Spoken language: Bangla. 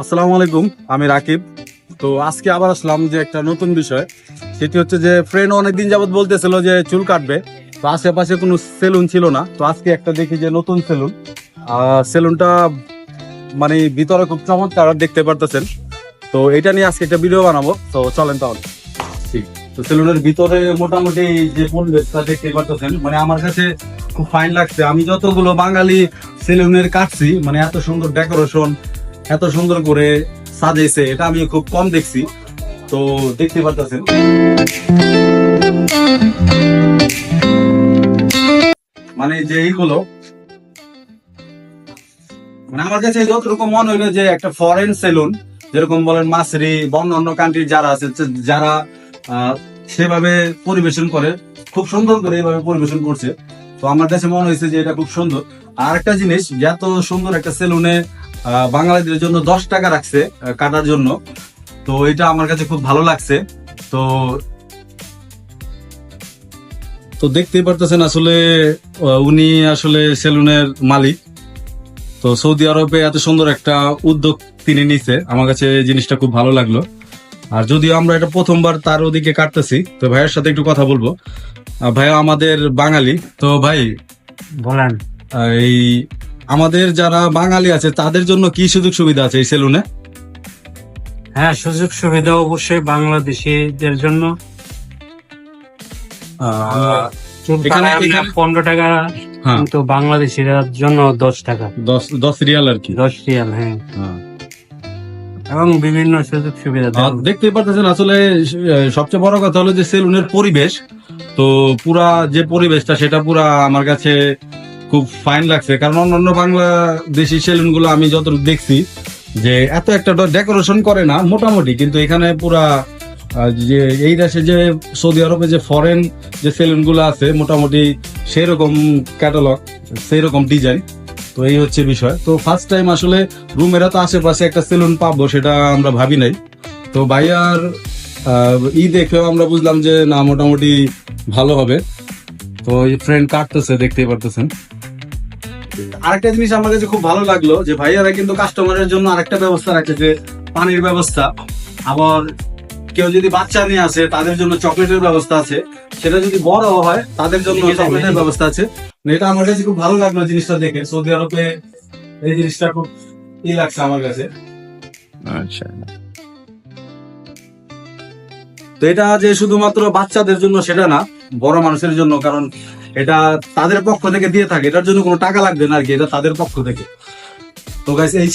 আসসালামু আলাইকুম, আমি রাকিব। তো আজকে আবার আসলাম যে একটা নতুন বিষয়, সেটি হচ্ছে যে ফ্রেন্ড অনেকদিন যাবত বলতেছিল যে চুল কাটবে, তো আশেপাশে কোনো সেলুন ছিল না। তো আজকে একটা দেখি যে নতুন সেলুন, সেলুনটা মানে ভিতরে খুব চমৎকার দেখতে পারতেছেন। তো এটা নিয়ে আজকে একটা ভিডিও বানাবো, তো চলেন তাহলে। ঠিক। তো সেলুনের ভিতরে মোটামুটি যে পরিবেশটা দেখতে পারতেছেন, মানে আমার কাছে খুব ফাইন লাগছে। আমি যতগুলো বাঙালি সেলুনের কাটছি, মানে এত সুন্দর ডেকোরেশন, এত সুন্দর করে সাজাইছে, এটা আমি খুব কম দেখছি। তো দেখতে পারতেছেন মানে যে এইগুলো, মানে আমার কাছে যতটুকু মনে হইলো যে একটা ফরেন সেলুন, যেরকম বলেন মাসরি বা অন্য কান্ট্রির যারা আছে, যারা সেভাবে পরিবেশন করে, খুব সুন্দর করে এইভাবে পরিবেশন করছে। তো আমার কাছে মনে হয়েছে যে এটা খুব সুন্দর। আর একটা জিনিস, যে এত সুন্দর একটা সেলুনে বাঙালিদের জন্য 10 টাকা রাখছে কাটার জন্য, তো এটা আমার কাছে খুব ভালো লাগছে। তো তো দেখতেই পারতেছেন আসলে উনি আসলে সেলুনের মালিক। তো সৌদি আরবে এত সুন্দর একটা উদ্যোগ তিনি নিছে, আমার কাছে এই জিনিসটা খুব ভালো লাগলো। আর যদিও আমরা এটা প্রথমবার তার ওদিকে কাটতেছি, তো ভাইয়ের সাথে একটু কথা বলবো। ভাইয়া আমাদের বাঙালি, তো ভাই বলেন। এই আমাদের যারা বাঙালি আছে তাদের জন্য কি সুযোগ সুবিধা আছে এই সেলুনে? হ্যাঁ, সুযোগ সুবিধা অবশ্যই বাংলাদেশিদের জন্য। চুল এখানে কাটায় আমরা 15 টাকা, হ্যাঁ, কিন্তু বাংলাদেশিদের জন্য 10 টাকা, 10 রিয়াল আর কি। 10 রিয়াল। হ্যাঁ, হ্যাঁ। এবং বিভিন্ন সুযোগ সুবিধা দেন। দেখতে পারতেছেন আসলে সবচেয়ে বড় কথা হলো যে সেলুনের পরিবেশ। তো পুরা যে পরিবেশটা, সেটা পুরা আমার কাছে খুব ফাইন লাগছে। কারণ অন্যান্য বাংলাদেশি সেলুন গুলো আমি যতটুকু দেখছি, যে এত একটা ডেকোরেশন করে না মোটামুটি, কিন্তু এখানে পুরা যে এই দেশে যে সৌদি আরবে যে ফরেন যে সেলুন গুলো আছে, মোটামুটি সেরকম ক্যাটালগ, সেইরকম ডিজাইন। তো এই হচ্ছে বিষয়। তো ফার্স্ট টাইম আসলে রুমেরা তো আশেপাশে একটা সেলুন পাবো, সেটা আমরা ভাবি নাই। তো ভাইয়ার দেখেও আমরা বুঝলাম যে না, মোটামুটি ভালো হবে। তো এই ফ্রেন্ড কাটতেছে, দেখতেই পারতেছেন। আরেকটা জিনিস আমার কাছে খুব ভালো লাগলো, যে ভাইয়ারা কিন্তু কাস্টমারের জন্য আরেকটা ব্যবস্থা রাখছে, যে পানির ব্যবস্থা। আবার কেউ যদি বাচ্চা নিয়ে আসে, তাদের জন্য চকলেটের ব্যবস্থা আছে। সেটা যদি বড় হয়, তাদের জন্য চকলেটের ব্যবস্থা আছে। এটা আমার কাছে খুব ভালো লাগলো জিনিসটা দেখে। সৌদি আরবে এই জিনিসটা খুব লাগছে আমার কাছে। আচ্ছা, তো এটা যে শুধুমাত্র বাচ্চাদের জন্য সেটা না, বড় মানুষের জন্য। কারণ এটা তাদের পক্ষ থেকে দিয়ে থাকে, এটার জন্য কোনো টাকা লাগবে না আর কি, এটা তাদের পক্ষ থেকে। তো গাইস, এই